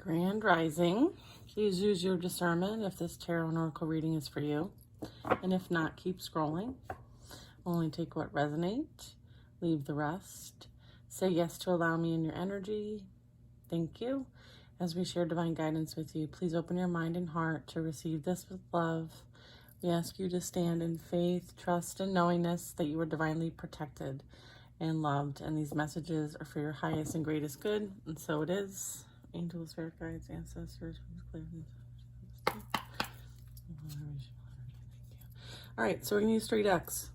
Grand Rising. Please use your discernment if this tarot and oracle reading is for you. And if not, keep scrolling. Only take what resonates. Leave the rest. Say yes to allow me in your energy. Thank you. As we share divine guidance with you, please open your mind and heart to receive this with love. We ask you to stand in faith, trust, and knowingness that you are divinely protected and loved. And these messages are for your highest and greatest good. And so it is. Angels, spirit guides, ancestors. All right, so we're going to use 3 decks.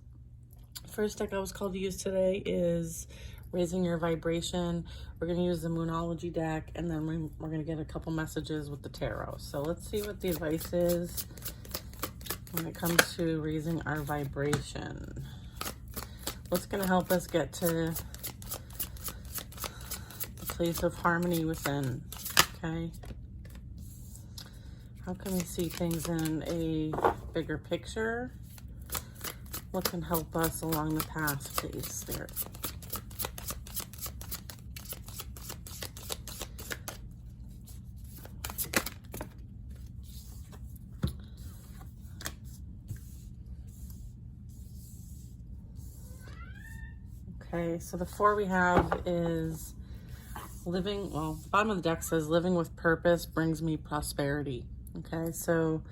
First deck I was called to use today is Raising Your Vibration. We're going to use the Moonology deck, and then we're going to get a couple messages with the tarot. So let's see what the advice is when it comes to raising our vibration. What's going to help us get to the place of harmony within, okay? How can we see things in a bigger picture? What can help us along the path, please, Spirit? Okay, so the 4 we have is living, well, the bottom of the deck says living with purpose brings me prosperity. Okay, so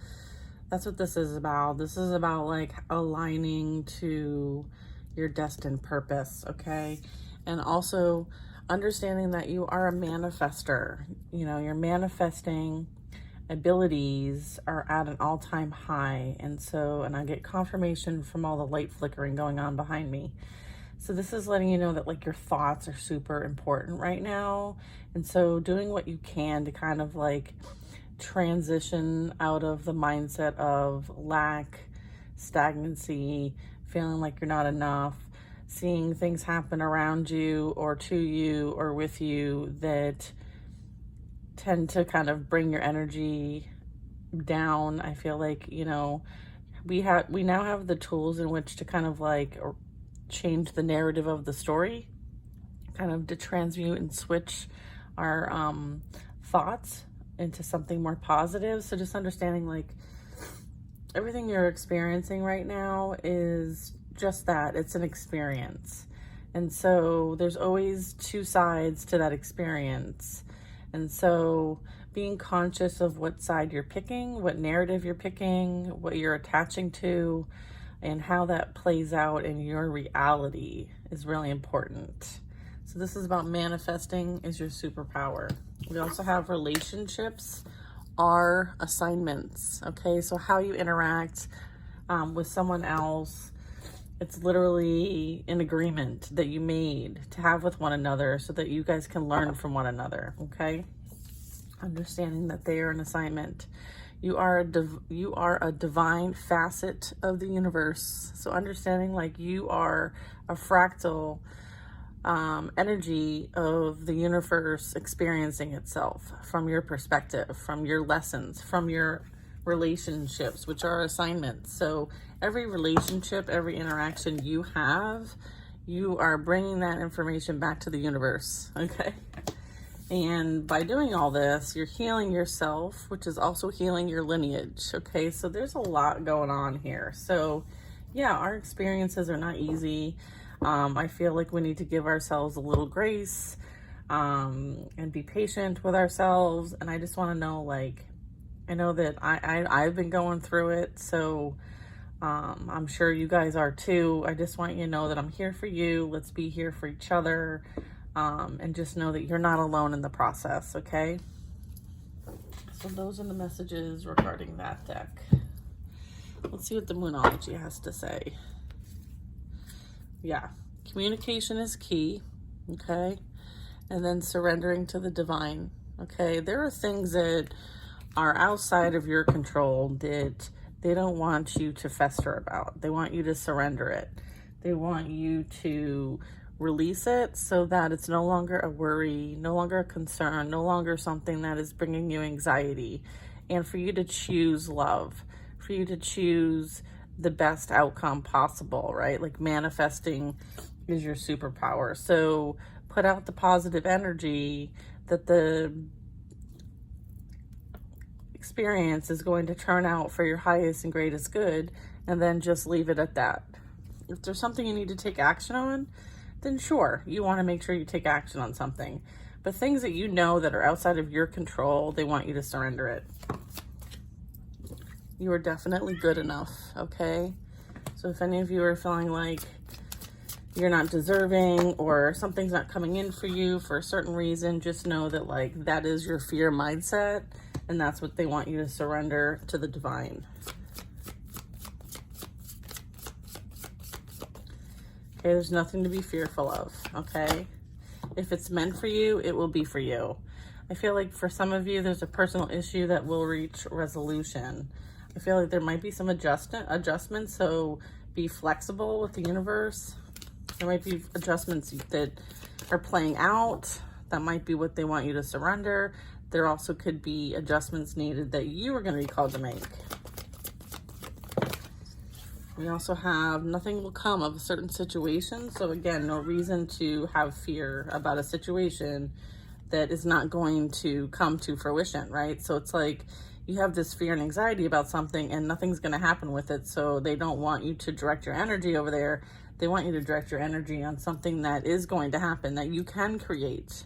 that's what this is about. This is about like aligning to your destined purpose, okay? And also understanding that you are a manifester. You know, your manifesting abilities are at an all-time high. And I get confirmation from all the light flickering going on behind me. So this is letting you know that like your thoughts are super important right now. And so doing what you can to kind of like transition out of the mindset of lack, stagnancy, feeling like you're not enough, seeing things happen around you or to you or with you that tend to kind of bring your energy down. I feel like, you know, we now have the tools in which to kind of like change the narrative of the story, kind of to transmute and switch our thoughts into something more positive. So just understanding like everything you're experiencing right now is just that, it's an experience. And so there's always 2 sides to that experience. And so being conscious of what side you're picking, what narrative you're picking, what you're attaching to, and how that plays out in your reality is really important. So this is about manifesting is your superpower. We also have relationships are assignments, okay? So how you interact with someone else, it's literally an agreement that you made to have with one another so that you guys can learn from one another, okay? Understanding that they are an assignment. You are a divine facet of the universe. So understanding like you are a fractal energy of the universe experiencing itself from your perspective, from your lessons, from your relationships, which are assignments. So every relationship, every interaction you have, you are bringing that information back to the universe, okay? And by doing all this, you're healing yourself, which is also healing your lineage, okay? So there's a lot going on here. So yeah, our experiences are not easy. I feel like we need to give ourselves a little grace and be patient with ourselves. And I just want to know, like, I know that I've been going through it, so I'm sure you guys are too. I just want you to know that I'm here for you. Let's be here for each other. And just know that you're not alone in the process, okay? So those are the messages regarding that deck. Let's see what the Moonology has to say. Yeah, communication is key, okay? And then surrendering to the divine, okay? There are things that are outside of your control that they don't want you to fester about. They want you to surrender it. They want you to release it so that it's no longer a worry, no longer a concern, no longer something that is bringing you anxiety. And for you to choose love, for you to choose the best outcome possible, right? Like manifesting is your superpower. So put out the positive energy that the experience is going to turn out for your highest and greatest good, and then just leave it at that. If there's something you need to take action on, then sure, you want to make sure you take action on something. But things that you know that are outside of your control, they want you to surrender it. You are definitely good enough, okay? So if any of you are feeling like you're not deserving or something's not coming in for you for a certain reason, just know that like that is your fear mindset, and that's what they want you to surrender to the divine. Okay, there's nothing to be fearful of, okay? If it's meant for you, it will be for you. I feel like for some of you, there's a personal issue that will reach resolution. I feel like there might be some adjustments, so be flexible with the universe. There might be adjustments that are playing out. That might be what they want you to surrender. There also could be adjustments needed that you are going to be called to make. We also have nothing will come of a certain situation. So again, no reason to have fear about a situation that is not going to come to fruition, right? So it's like you have this fear and anxiety about something and nothing's going to happen with it. So they don't want you to direct your energy over there. They want you to direct your energy on something that is going to happen, that you can create.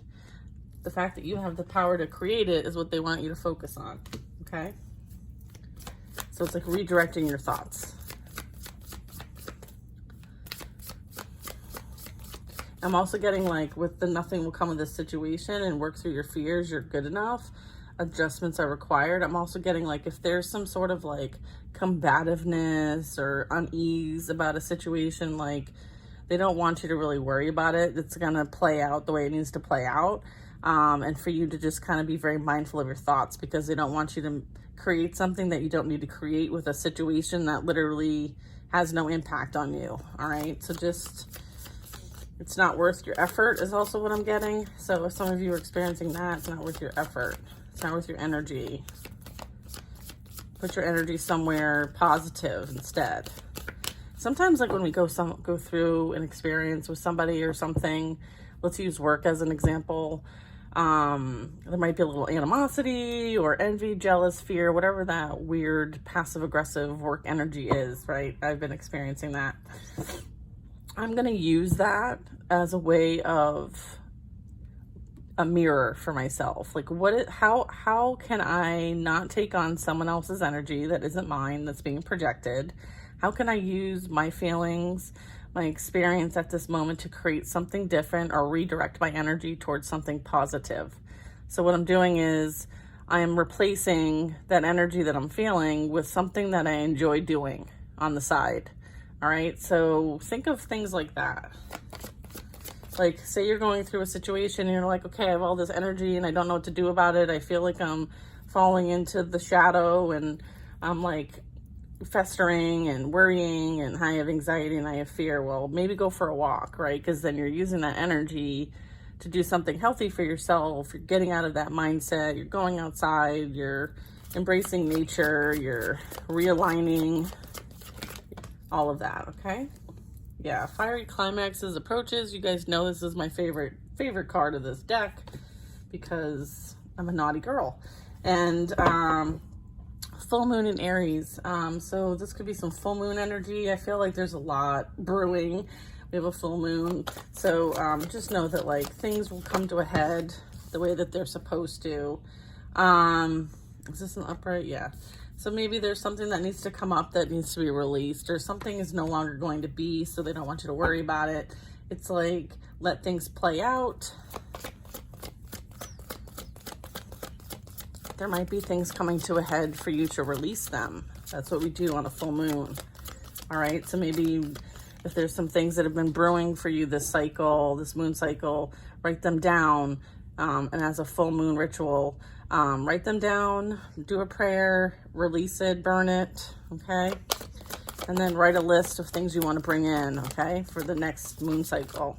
The fact that you have the power to create it is what they want you to focus on, okay? So it's like redirecting your thoughts. I'm also getting like with the nothing will come of this situation and work through your fears, you're good enough. Adjustments are required. I'm also getting like if there's some sort of like combativeness or unease about a situation, like they don't want you to really worry about it. It's going to play out the way it needs to play out. And for you to just kind of be very mindful of your thoughts, because they don't want you to create something that you don't need to create with a situation that literally has no impact on you. All right. So just, it's not worth your effort is also what I'm getting. So if some of you are experiencing that, it's not worth your effort. It's not worth your energy. Put your energy somewhere positive instead. Sometimes like when we go through an experience with somebody or something, let's use work as an example. There might be a little animosity or envy, jealous, fear, whatever that weird passive aggressive work energy is, right? I've been experiencing that. I'm going to use that as a way of a mirror for myself. Like how can I not take on someone else's energy that isn't mine, that's being projected? How can I use my feelings, my experience at this moment to create something different or redirect my energy towards something positive? So what I'm doing is I am replacing that energy that I'm feeling with something that I enjoy doing on the side. All right. So think of things like that. Like say you're going through a situation and you're like, okay, I have all this energy and I don't know what to do about it. I feel like I'm falling into the shadow and I'm like festering and worrying and I have anxiety and I have fear. Well, maybe go for a walk, right? Because then you're using that energy to do something healthy for yourself. You're getting out of that mindset. You're going outside. You're embracing nature. You're realigning. All of that, okay? Yeah, Fiery Climaxes approaches. You guys know this is my favorite card of this deck because I'm a naughty girl. And full moon in Aries. So this could be some full moon energy. I feel like there's a lot brewing. We have a full moon. So just know that like things will come to a head the way that they're supposed to. Is this an upright? Yeah. So maybe there's something that needs to come up that needs to be released, or something is no longer going to be, so they don't want you to worry about it. It's like, let things play out. There might be things coming to a head for you to release them. That's what we do on a full moon. All right. So maybe if there's some things that have been brewing for you this cycle, this moon cycle, write them down. And as a full moon ritual, write them down, do a prayer, release it, burn it, okay? And then write a list of things you want to bring in, okay, for the next moon cycle.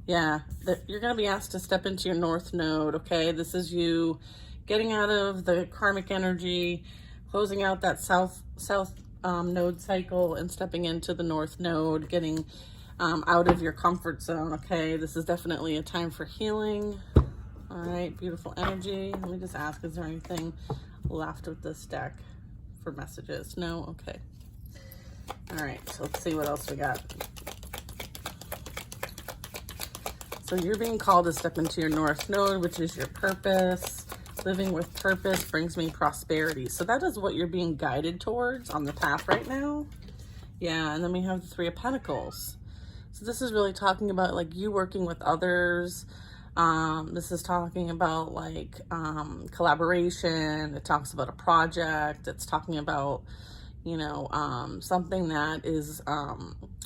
Yeah, you're going to be asked to step into your north node, okay? This is you getting out of the karmic energy, closing out that south node cycle and stepping into the north node, getting out of your comfort zone, okay? This is definitely a time for healing. All right, beautiful energy. Let me just ask, is there anything left with this deck for messages? No? Okay. All right, so let's see what else we got. So you're being called to step into your North Node, which is your purpose. Living with purpose brings me prosperity. So that is what you're being guided towards on the path right now. Yeah, and then we have the Three of Pentacles. So this is really talking about like you working with others. This is talking about like collaboration. It talks about a project. It's talking about, you know, something that is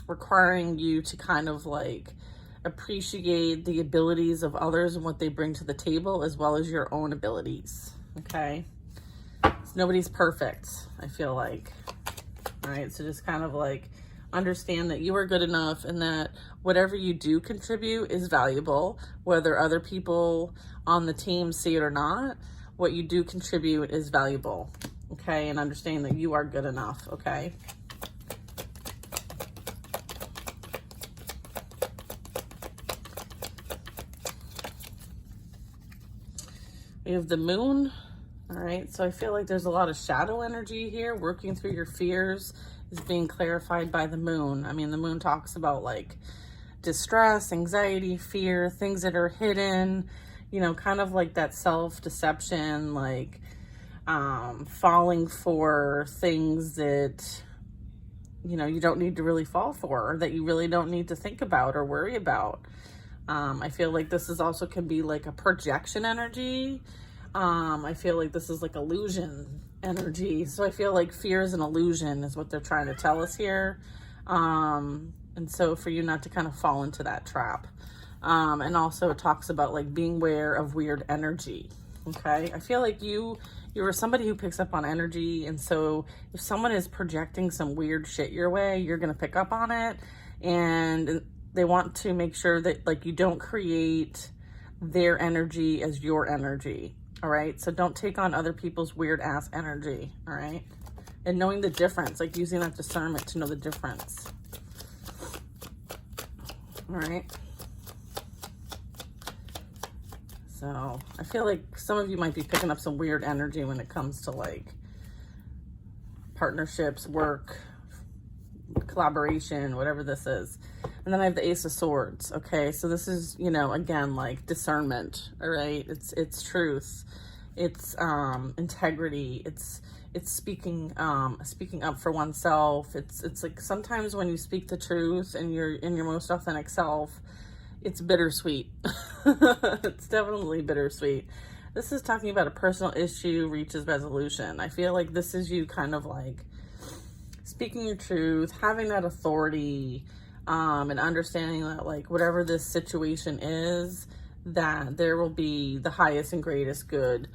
requiring you to kind of like appreciate the abilities of others and what they bring to the table, as well as your own abilities. Okay, so nobody's perfect, I feel like. All right, so just kind of like understand that you are good enough and that whatever you do contribute is valuable, whether other people on the team see it or not. What you do contribute is valuable. Okay, and understand that you are good enough. Okay. We have the Moon. All right, so I feel like there's a lot of shadow energy here. Working through your fears is being clarified by the Moon. I mean, the Moon talks about like distress, anxiety, fear, things that are hidden, you know, kind of like that self-deception, like falling for things that, you know, you don't need to really fall for, or that you really don't need to think about or worry about. I feel like this is also can be like a projection energy. I feel like this is like illusion energy. So I feel like fear is an illusion is what they're trying to tell us here. And so for you not to kind of fall into that trap. And also it talks about like being aware of weird energy. Okay. I feel like you're somebody who picks up on energy. And so if someone is projecting some weird shit your way, you're going to pick up on it. And they want to make sure that like you don't create their energy as your energy. All right. So don't take on other people's weird ass energy. All right. And knowing the difference, like using that discernment to know the difference. All right. So I feel like some of you might be picking up some weird energy when it comes to like partnerships, work, collaboration, whatever this is. And then I have the Ace of Swords. Okay, so this is, you know, again, like discernment. All right, it's truth, it's integrity, it's speaking up for oneself. It's like sometimes when you speak the truth and you're in your most authentic self, it's bittersweet. It's definitely bittersweet. This is talking about a personal issue reaches resolution. I feel like this is you kind of like speaking your truth, having that authority, and understanding that like whatever this situation is, that there will be the highest and greatest good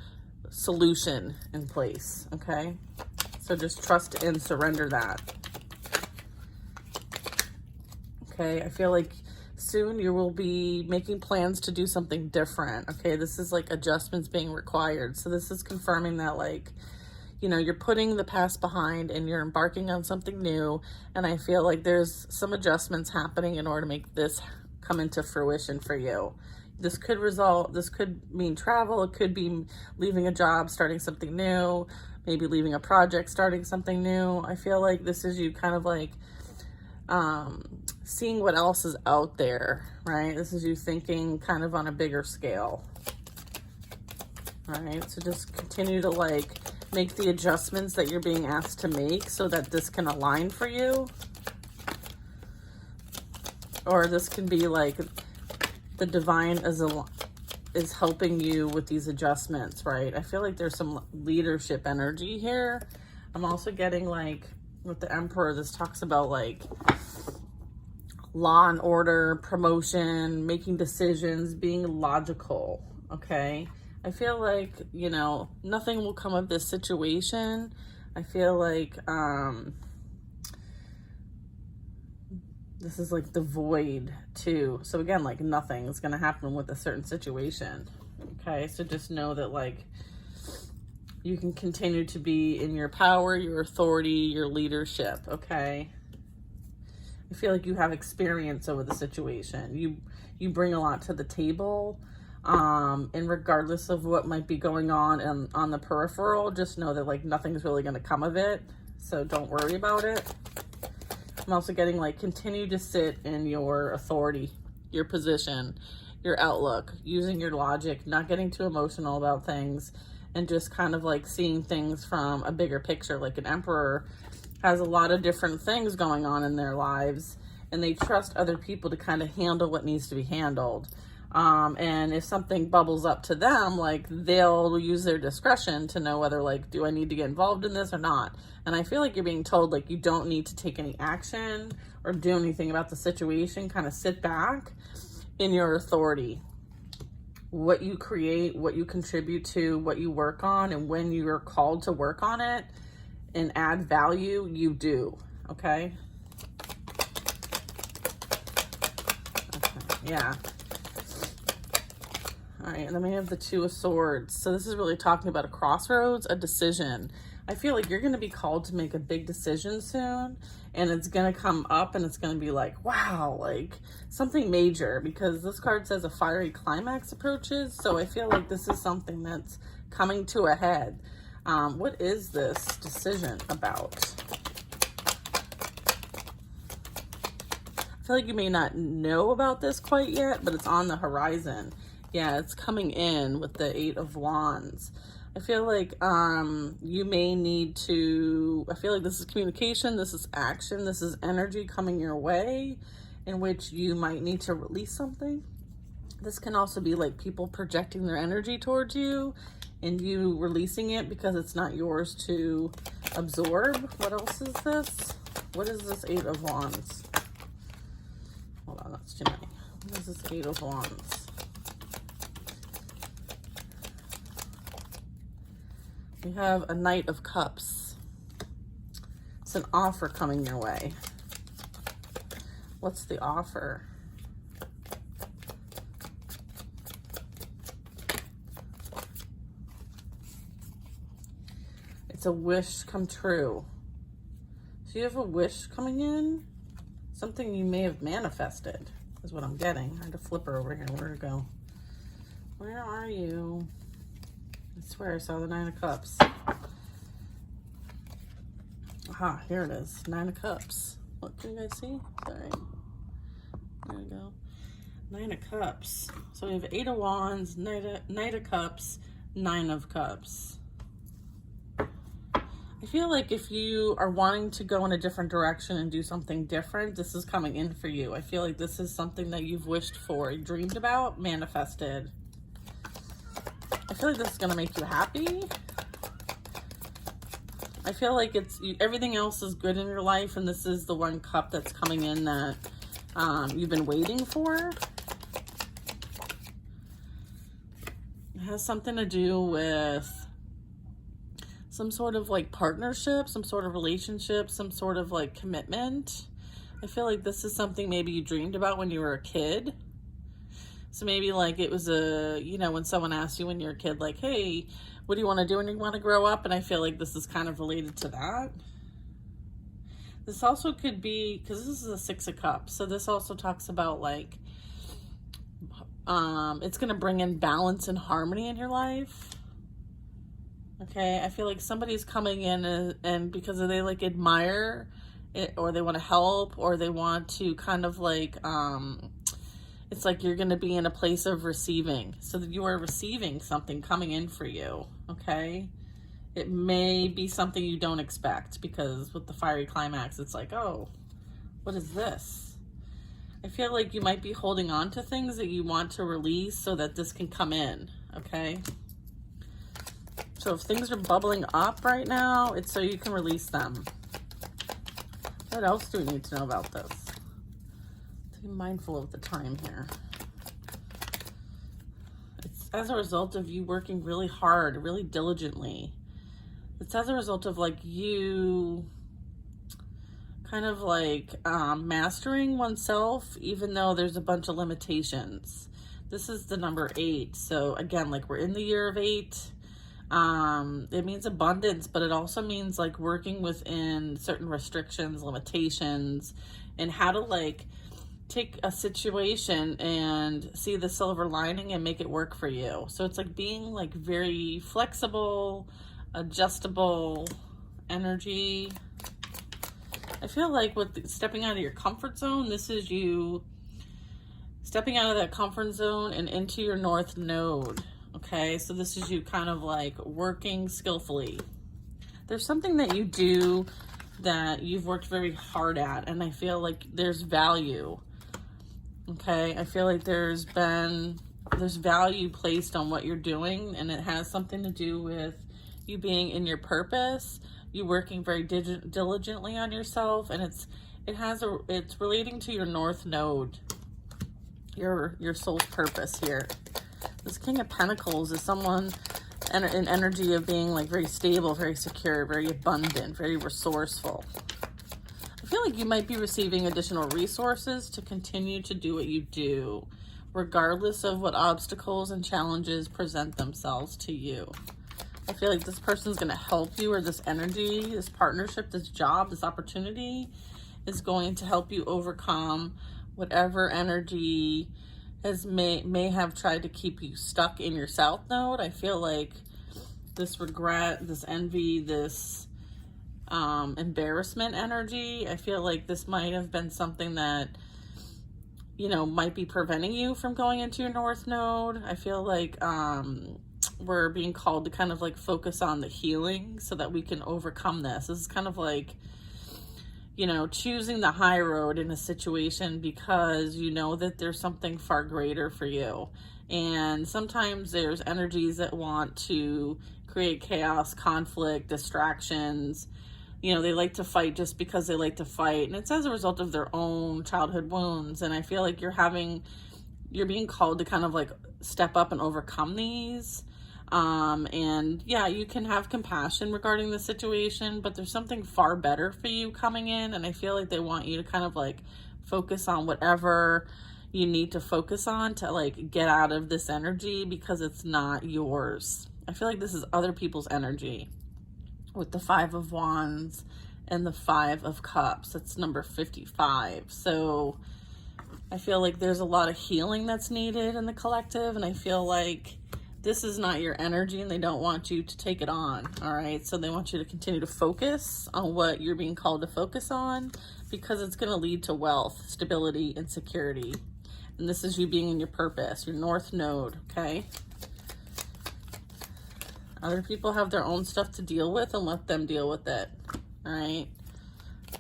solution in place. Okay, so just trust and surrender that. Okay, I feel like soon you will be making plans to do something different. Okay, this is like adjustments being required. So this is confirming that like, you know, you're putting the past behind and you're embarking on something new. And I feel like there's some adjustments happening in order to make this come into fruition for you. This could mean travel. It could be leaving a job, starting something new, maybe leaving a project, starting something new. I feel like this is you kind of like seeing what else is out there, right? This is you thinking kind of on a bigger scale. All right, so just continue to like make the adjustments that you're being asked to make so that this can align for you. Or this can be like the divine is helping you with these adjustments, right? I feel like there's some leadership energy here. I'm also getting like with the Emperor, this talks about like law and order, promotion, making decisions, being logical. Okay, I feel like, you know, nothing will come of this situation. I feel like this is like the void too. So again, like nothing is going to happen with a certain situation. Okay, so just know that like you can continue to be in your power, your authority, your leadership. Okay, I feel like you have experience over the situation. You bring a lot to the table. And regardless of what might be going on the peripheral, just know that like nothing's really going to come of it. So don't worry about it. I'm also getting like continue to sit in your authority, your position, your outlook, using your logic, not getting too emotional about things, and just kind of like seeing things from a bigger picture. Like an emperor has a lot of different things going on in their lives, and they trust other people to kind of handle what needs to be handled. And if something bubbles up to them, like they'll use their discretion to know whether like, do I need to get involved in this or not? And I feel like you're being told like you don't need to take any action or do anything about the situation. Kind of sit back in your authority. What you create, what you contribute to, what you work on, and when you're called to work on it and add value, you do. Okay? Yeah. All right, and then we have the Two of Swords. So this is really talking about a crossroads, a decision. I feel like you're going to be called to make a big decision soon, and it's going to come up and it's going to be like, wow, like something major, because this card says a fiery climax approaches. So I feel like this is something that's coming to a head. What is this decision about? I feel like you may not know about this quite yet, but it's on the horizon. Yeah, it's coming in with the Eight of Wands. I feel like you may need to, I feel like this is communication, this is action, this is energy coming your way in which you might need to release something. This can also be like people projecting their energy towards you and you releasing it because it's not yours to absorb. What else is this? What is this Eight of Wands? Hold on, that's too many. What is this Eight of Wands? We have a Knight of Cups. It's an offer coming your way. What's the offer? It's a wish come true. So you have a wish coming in? Something you may have manifested is what I'm getting. I had to flip her over here. Where'd it go? Where are you? I swear I saw the Nine of Cups. Aha, here it is. Nine of Cups. What can you guys see? Sorry. There we go. Nine of Cups. So we have Eight of Wands, Knight of Cups, Nine of Cups. I feel like if you are wanting to go in a different direction and do something different, this is coming in for you. I feel like this is something that you've wished for, dreamed about, manifested. I feel like this is going to make you happy. I feel like everything else is good in your life, and this is the one cup that's coming in that you've been waiting for. It has something to do with some sort of like partnership, some sort of relationship, some sort of like commitment. I feel like this is something maybe you dreamed about when you were a kid. So maybe like it was when someone asked you when you're a kid, like, hey, what do you want to do when you want to grow up? And I feel like this is kind of related to that. This also could be, because this is a Six of Cups. So this also talks about like, it's going to bring in balance and harmony in your life. Okay. I feel like somebody's coming in and because they like admire it, or they want to help, or they want to kind of like, it's like you're going to be in a place of receiving, so that you are receiving something coming in for you, okay? It may be something you don't expect, because with the fiery climax, it's like, oh, what is this? I feel like you might be holding on to things that you want to release so that this can come in, okay? So if things are bubbling up right now, it's so you can release them. What else do we need to know about this? Be mindful of the time here. It's as a result of you working really hard, really diligently. It's as a result of like you kind of like mastering oneself, even though there's a bunch of limitations. This is the number 8. So again, like we're in the year of 8. It means abundance, but it also means like working within certain restrictions, limitations, and how to like take a situation and see the silver lining and make it work for you. So it's like being like very flexible, adjustable energy. I feel like with stepping out of your comfort zone, this is you stepping out of that comfort zone and into your North Node. Okay, so this is you kind of like working skillfully. There's something that you do that you've worked very hard at, and I feel like there's value. Okay, I feel like there's value placed on what you're doing, and it has something to do with you being in your purpose, you working very diligently on yourself, and it's relating to your North Node, your soul's purpose here. This King of Pentacles is someone in energy of being like very stable, very secure, very abundant, very resourceful. I feel like you might be receiving additional resources to continue to do what you do, regardless of what obstacles and challenges present themselves to you. I feel like this person's going to help you, or this energy, this partnership, this job, this opportunity is going to help you overcome whatever energy may have tried to keep you stuck in your South Node. I feel like this regret, this envy, this embarrassment energy, I feel like this might have been something that, you know, might be preventing you from going into your North Node. I feel like we're being called to kind of like focus on the healing so that we can overcome this. This is kind of like, you know, choosing the high road in a situation because you know that there's something far greater for you. And sometimes there's energies that want to create chaos, conflict, distractions. You know, they like to fight just because they like to fight. And it's as a result of their own childhood wounds. And I feel like you're being called to kind of like step up and overcome these. And yeah, you can have compassion regarding the situation, but there's something far better for you coming in. And I feel like they want you to kind of like focus on whatever you need to focus on to like get out of this energy, because it's not yours. I feel like this is other people's energy with the 5 of Wands and the 5 of Cups. It's number 55. So I feel like there's a lot of healing that's needed in the collective, and I feel like this is not your energy and they don't want you to take it on. All right, so they want you to continue to focus on what you're being called to focus on, because it's going to lead to wealth, stability, and security. And this is you being in your purpose, your North Node. Okay, other people have their own stuff to deal with, and let them deal with it. All right,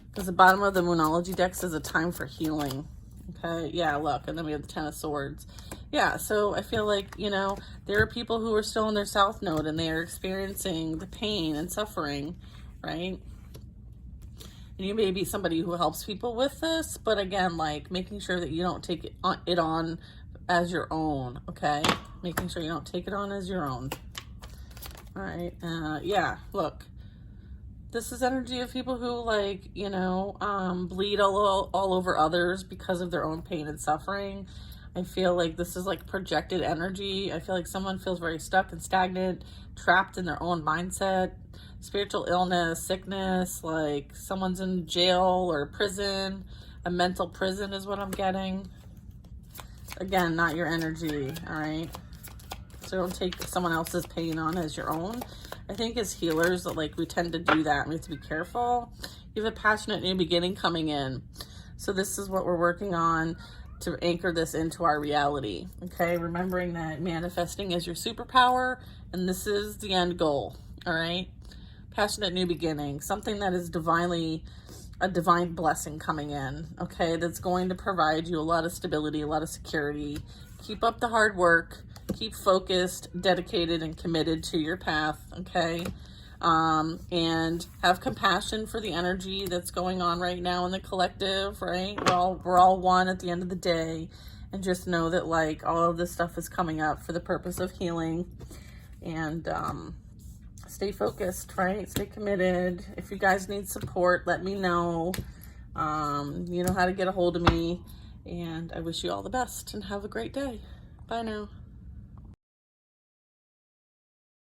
because the bottom of the Moonology deck says a time for healing. Okay, yeah, look, and then we have the 10 of Swords. Yeah, so I feel like, you know, there are people who are still in their South Node and they are experiencing the pain and suffering, right? And you may be somebody who helps people with this, but again, like making sure that you don't take it on as your own, okay? Making sure you don't take it on as your own. All right, yeah, look. This is energy of people who, like, you know, bleed all over others because of their own pain and suffering. I feel like this is like projected energy. I feel like someone feels very stuck and stagnant, trapped in their own mindset, spiritual illness, sickness, like someone's in jail or prison. A mental prison is what I'm getting. Again, not your energy, all right? So don't take someone else's pain on as your own. I think as healers, like, we tend to do that. We have to be careful. You have a passionate new beginning coming in. So this is what we're working on to anchor this into our reality. Okay, remembering that manifesting is your superpower, and this is the end goal. All right, passionate new beginning, something that is a divine blessing coming in. Okay, that's going to provide you a lot of stability, a lot of security. Keep up the hard work. Keep focused, dedicated, and committed to your path, okay? And have compassion for the energy that's going on right now in the collective, right? We're all one at the end of the day. And just know that, like, all of this stuff is coming up for the purpose of healing. And stay focused, right? Stay committed. If you guys need support, let me know. You know how to get a hold of me. And I wish you all the best and have a great day. Bye now.